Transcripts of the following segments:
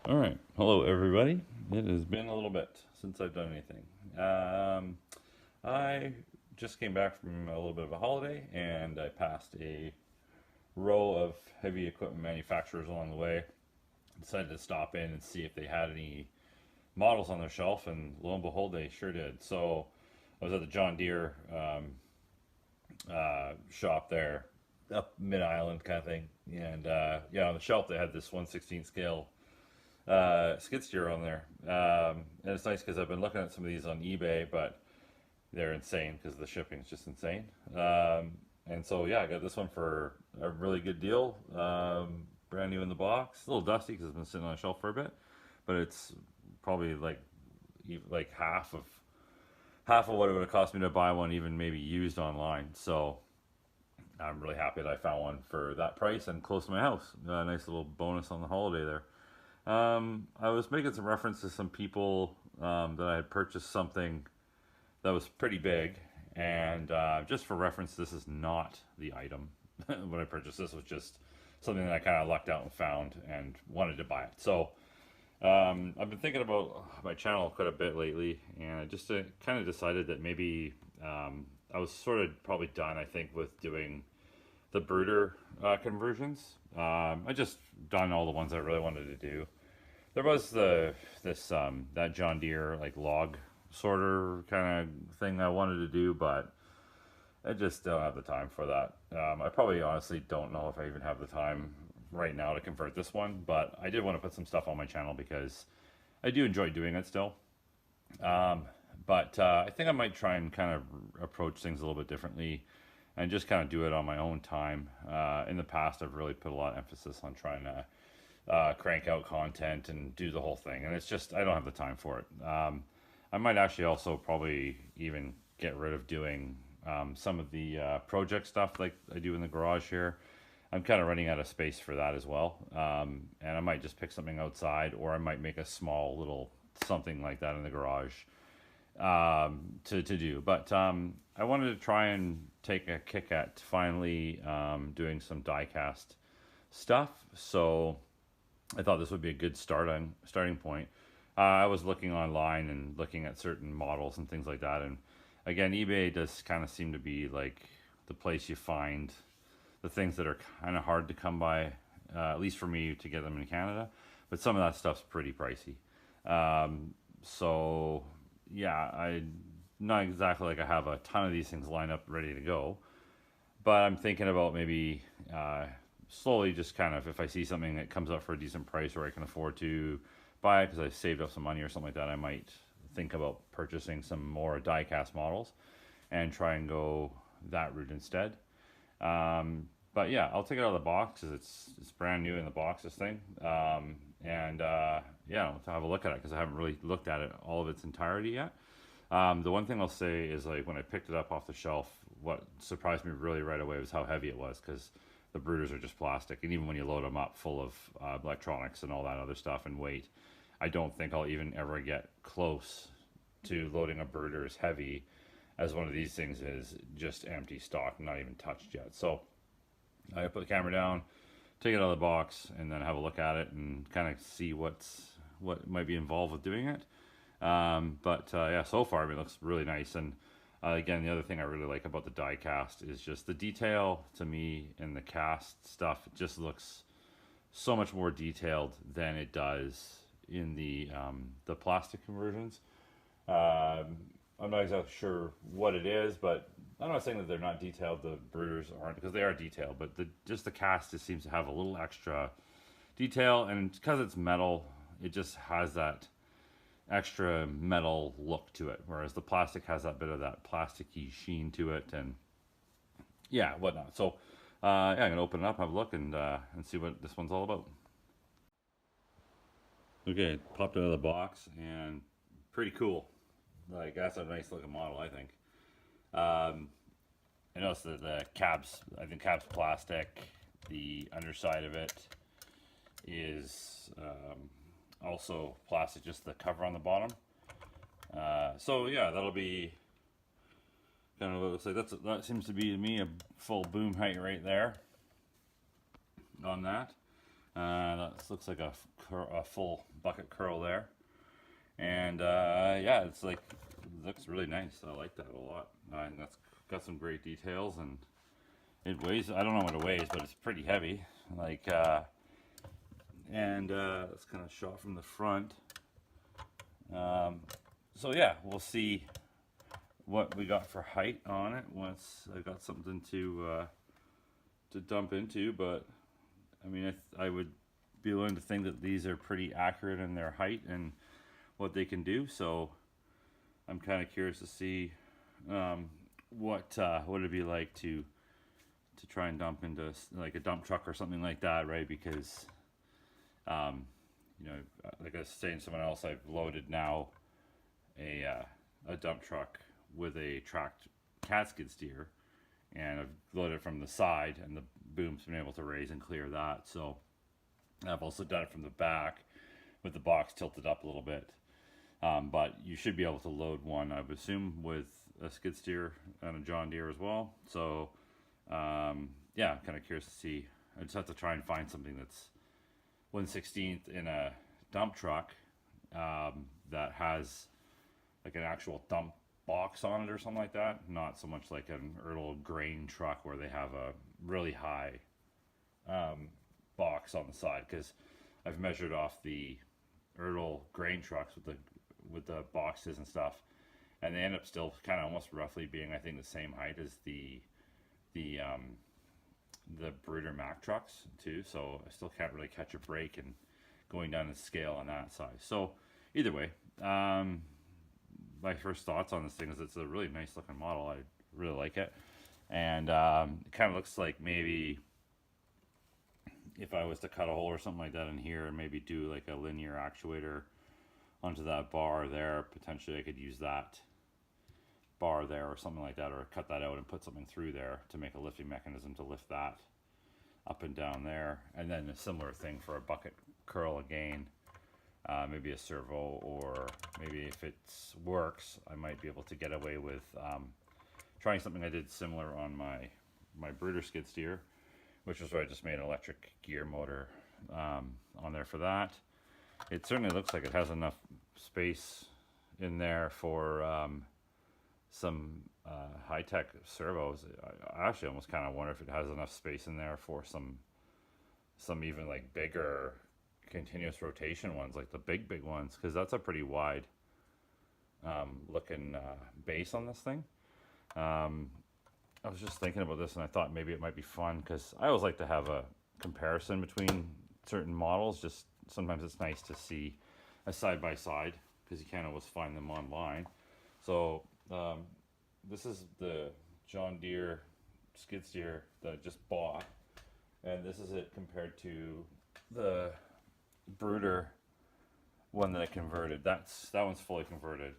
All right. Hello, everybody. It has been a little bit since I've done anything. I just came back from a little bit of a holiday and I passed a row of heavy equipment manufacturers along the way. Decided to stop in and see if they had any models on their shelf, and lo and behold, they sure did. So I was at the John Deere shop there, up Mid Island kind of thing. And yeah, on the shelf, they had this 1/16 scale skid steer on there. And it's nice because I've been looking at some of these on eBay, but they're insane because the shipping is just insane. And so yeah, I got this one for a really good deal. Brand new in the box. A little dusty because it's been sitting on a shelf for a bit, but it's probably like half of what it would have cost me to buy one, even maybe used online. So I'm really happy that I found one for that price and close to my house. A nice little bonus on the holiday there. I was making some reference to some people that I had purchased something that was pretty big, and just for reference, this is not the item when I purchased this. Was just something that I kind of lucked out and found and wanted to buy it. So I've been thinking about my channel quite a bit lately, and I just kind of decided that maybe I was sort of probably done, I think, with doing the brooder conversions. I just done all the ones I really wanted to do. There was that John Deere like log sorter kind of thing I wanted to do, but I just don't have the time for that. I probably honestly don't know if I even have the time right now to convert this one, but I did want to put some stuff on my channel because I do enjoy doing it still. Um, but I think I might try and kind of approach things a little bit differently and just kind of do it on my own time. In the past, I've really put a lot of emphasis on trying to crank out content and do the whole thing, and it's just I don't have the time for it. I might actually also probably even get rid of doing some of the project stuff like I do in the garage here. I'm kind of running out of space for that as well, and I might just pick something outside, or I might make a small little something like that in the garage to do. But I wanted to try and take a kick at finally doing some die cast stuff. So I thought this would be a good starting point. I was looking online and looking at certain models and things like that, and again, eBay does kind of seem to be like the place you find the things that are kind of hard to come by, at least for me to get them in Canada. But some of that stuff's pretty pricey. So yeah, I not exactly like I have a ton of these things lined up ready to go, but I'm thinking about maybe slowly just kind of if I see something that comes up for a decent price or I can afford to buy it because I saved up some money or something like that, I might think about purchasing some more die cast models and try and go that route instead. But yeah, I'll take it out of the box because it's brand new in the box, this thing. And yeah, I'll have a look at it because I haven't really looked at it all of its entirety yet. The one thing I'll say is like when I picked it up off the shelf, what surprised me really right away was how heavy it was because the brooders are just plastic, and even when you load them up full of electronics and all that other stuff and weight, I don't think I'll even ever get close to loading a brooder as heavy as one of these things is, just empty stock, not even touched yet. So I put the camera down, take it out of the box, and then have a look at it and kind of see what might be involved with doing it. But yeah, so far I mean, it looks really nice. And again, the other thing I really like about the die cast is just the detail to me in the cast stuff. It just looks so much more detailed than it does in the plastic conversions. Um, I'm not exactly sure what it is, but I'm not saying that they're not detailed. The brooders aren't because they are detailed, but just the cast just seems to have a little extra detail, and because it's metal, it just has that extra metal look to it. Whereas the plastic has that bit of that plasticky sheen to it, and yeah, whatnot. So yeah, I'm gonna open it up, have a look, and see what this one's all about. Okay, popped it out of the box and pretty cool. Like that's a nice looking model, I think. Um, I noticed that the cabs, I think cabs plastic. The underside of it is also plastic, just the cover on the bottom. So yeah, that'll be kind of what it looks like. That seems to be to me a full boom height right there on that. That looks like a full bucket curl there. And yeah, it's like, it looks really nice. I like that a lot. And that's got some great details, and it weighs, I don't know what it weighs, but it's pretty heavy. Like, and it's kind of shot from the front. So yeah, we'll see what we got for height on it once I got something to dump into. But I mean, I would be willing to think that these are pretty accurate in their height and what they can do. So I'm kind of curious to see what it'd be like to try and dump into like a dump truck or something like that, right? Because you know, like I was saying to someone else, I've loaded now a dump truck with a tracked cat skid steer, and I've loaded it from the side, and the boom's been able to raise and clear that. So I've also done it from the back with the box tilted up a little bit. But you should be able to load one, I would assume, with a skid steer and a John Deere as well. So yeah, I'm kind of curious to see. I just have to try and find something that's 1/16th in a dump truck that has like an actual dump box on it or something like that. Not so much like an Ertl grain truck where they have a really high box on the side, because I've measured off the Ertl grain trucks with the boxes and stuff, and they end up still kind of almost roughly being, I think, the same height as the Brooder Mac trucks too. So I still can't really catch a break and going down the scale on that size. So either way, my first thoughts on this thing is it's a really nice looking model. I really like it, and it kind of looks like maybe if I was to cut a hole or something like that in here and maybe do like a linear actuator onto that bar there, potentially I could use that bar there or something like that, or cut that out and put something through there to make a lifting mechanism to lift that up and down there. And then a similar thing for a bucket curl again, maybe a servo, or maybe if it works, I might be able to get away with trying something I did similar on my Brooder skid steer, which was where I just made an electric gear motor on there for that. It certainly looks like it has enough space in there for some high-tech servos. I actually almost kind of wonder if it has enough space in there for some even like bigger continuous rotation ones, like the big ones, because that's a pretty wide looking base on this thing. I was just thinking about this, and I thought maybe it might be fun, because I always like to have a comparison between certain models. Just sometimes it's nice to see a side-by-side, because you can't always find them online. So this is the John Deere skid steer that I just bought, and this is it compared to the Brooder one that I converted. That one's fully converted.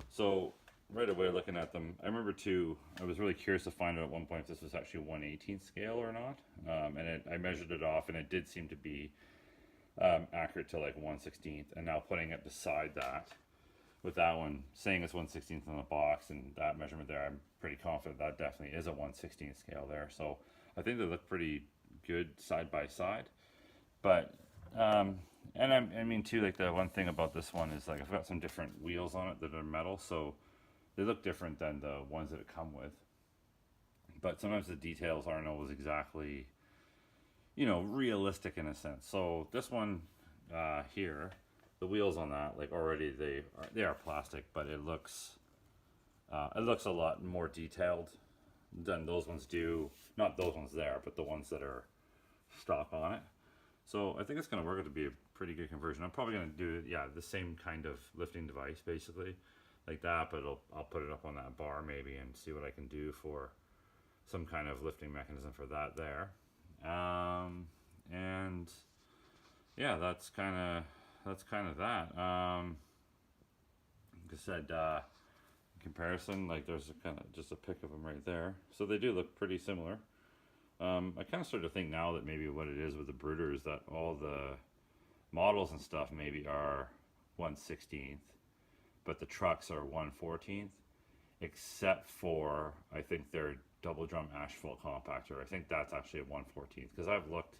So right away looking at them, I remember too, I was really curious to find out at one point if this was actually 1/18 scale or not. And I measured it off, and it did seem to be accurate to like 1/16. And now putting it beside that, with that one saying it's 1/16 on the box and that measurement there, I'm pretty confident that definitely is a 1/16 scale there. So I think they look pretty good side by side. But and I mean too, like the one thing about this one is like I've got some different wheels on it that are metal, so they look different than the ones that it come with. But sometimes the details aren't always exactly, realistic in a sense. So this one here, the wheels on that, like already they are plastic, but it looks a lot more detailed than those ones do. Not those ones there, but the ones that are stock on it. So I think it's going to work out to be a pretty good conversion. I'm probably going to do, the same kind of lifting device, basically, like that, but I'll put it up on that bar maybe and see what I can do for some kind of lifting mechanism for that there. And yeah, that's kind of that. Like I said, in comparison, like there's kind of just a pic of them right there. So they do look pretty similar. I kind of start to think now that maybe what it is with the Brooder is that all the models and stuff maybe are 1/16th, but the trucks are 1/14th, except for, I think, their double drum asphalt compactor. I think that's actually a 1/14th, because I've looked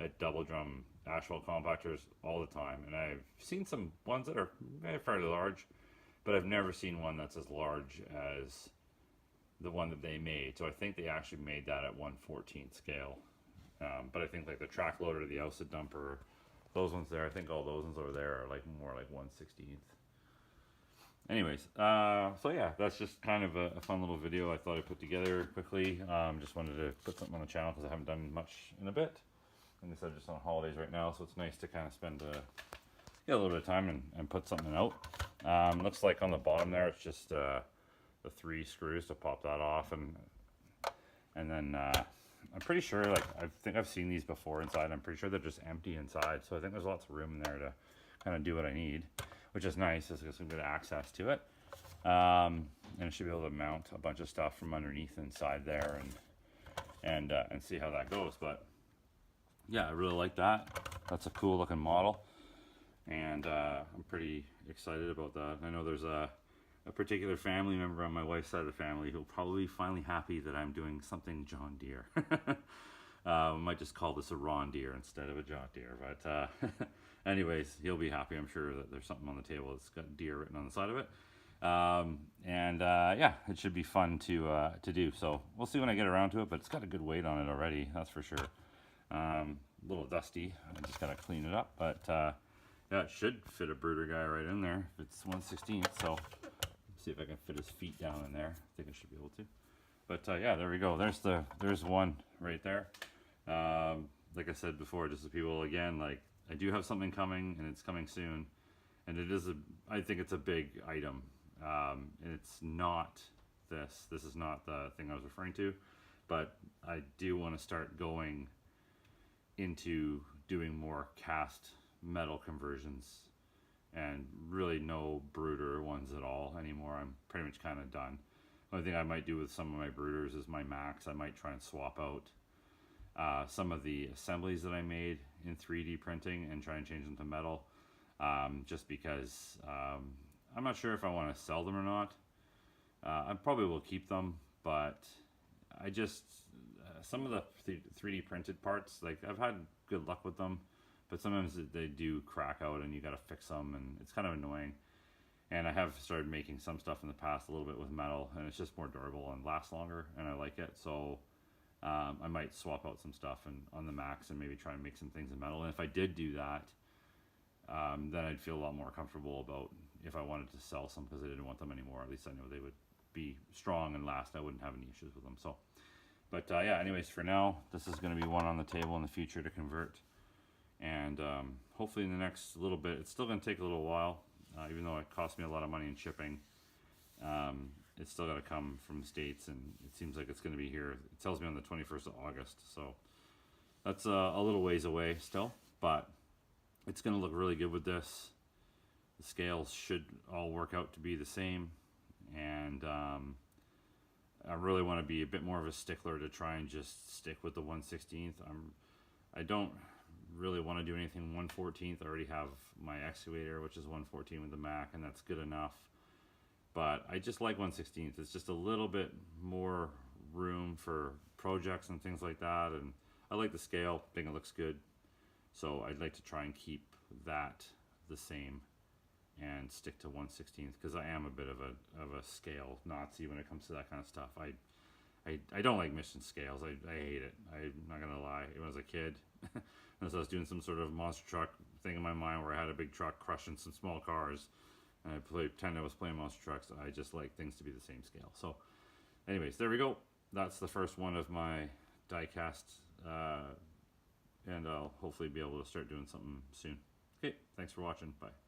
at double drum asphalt compactors all the time, and I've seen some ones that are fairly large, but I've never seen one that's as large as the one that they made. So I think they actually made that at 1/14 scale. But I think like the track loader, the ousted dumper, those ones there, I think all those ones over there are like more like 1/16. Anyways, so yeah, that's just kind of a fun little video I thought I'd put together quickly. Just wanted to put something on the channel because I haven't done much in a bit. Like I said, just on holidays right now, so it's nice to kind of spend a little bit of time and put something out. Looks like on the bottom there, it's just the 3 screws to pop that off, and then I'm pretty sure, like, I think I've seen these before inside. I'm pretty sure they're just empty inside, so I think there's lots of room in there to kind of do what I need, which is nice. It's got some good access to it, and I should be able to mount a bunch of stuff from underneath inside there, and see how that goes. But yeah, I really like that. That's a cool looking model, and I'm pretty excited about that. I know there's a particular family member on my wife's side of the family who'll probably be finally happy that I'm doing something John Deere. Might just call this a Ron Deere instead of a John Deere, but anyways, he'll be happy. I'm sure that there's something on the table that's got Deere written on the side of it. Yeah, it should be fun to do. So we'll see when I get around to it, but it's got a good weight on it already, that's for sure. A little dusty, I just gotta clean it up, but yeah, it should fit a brooder guy right in there if it's 1/16. So see if I can fit his feet down in there. I think I should be able to. But yeah, there we go. There's one right there. Like I said before, just so people, again, like, I do have something coming, and it's coming soon, and it is I think it's a big item, and it's not this is not the thing I was referring to, but I do want to start going into doing more cast metal conversions, and really no brooder ones at all anymore. I'm pretty much kind of done. The only thing I might do with some of my brooders is my Max. I might try and swap out some of the assemblies that I made in 3D printing and try and change them to metal, just because I'm not sure if I want to sell them or not. I probably will keep them, but I just some of the 3D printed parts, like, I've had good luck with them, but sometimes they do crack out and you got to fix them, and it's kind of annoying. And I have started making some stuff in the past a little bit with metal, and it's just more durable and lasts longer, and I like it. So I might swap out some stuff on the Max and maybe try and make some things in metal. And if I did do that, then I'd feel a lot more comfortable about if I wanted to sell some, because I didn't want them anymore. At least I know they would be strong and last. I wouldn't have any issues with them. So, but yeah, anyways, for now, this is going to be one on the table in the future to convert. And hopefully in the next little bit, it's still going to take a little while, even though it cost me a lot of money in shipping. It's still got to come from the States, and it seems like it's going to be here. It tells me on the 21st of August, so that's a little ways away still, but it's going to look really good with this. The scales should all work out to be the same, and I really want to be a bit more of a stickler to try and just stick with the 1/16. I don't really want to do anything 1/14. I already have my excavator, which is 1/14 with the Mac, and that's good enough. But I just like 1/16. It's just a little bit more room for projects and things like that, and I like the scale. I think it looks good, so I'd like to try and keep that the same and stick to 1/16, because I am a bit of a scale Nazi when it comes to that kind of stuff. I don't like mission scales. I hate it. I'm not gonna lie. When I was a kid, as I was doing some sort of monster truck thing in my mind where I had a big truck crushing some small cars, and I pretend I was playing monster trucks. I just like things to be the same scale. So anyways, there we go. That's the first one of my die casts, and I'll hopefully be able to start doing something soon. Okay, thanks for watching. Bye.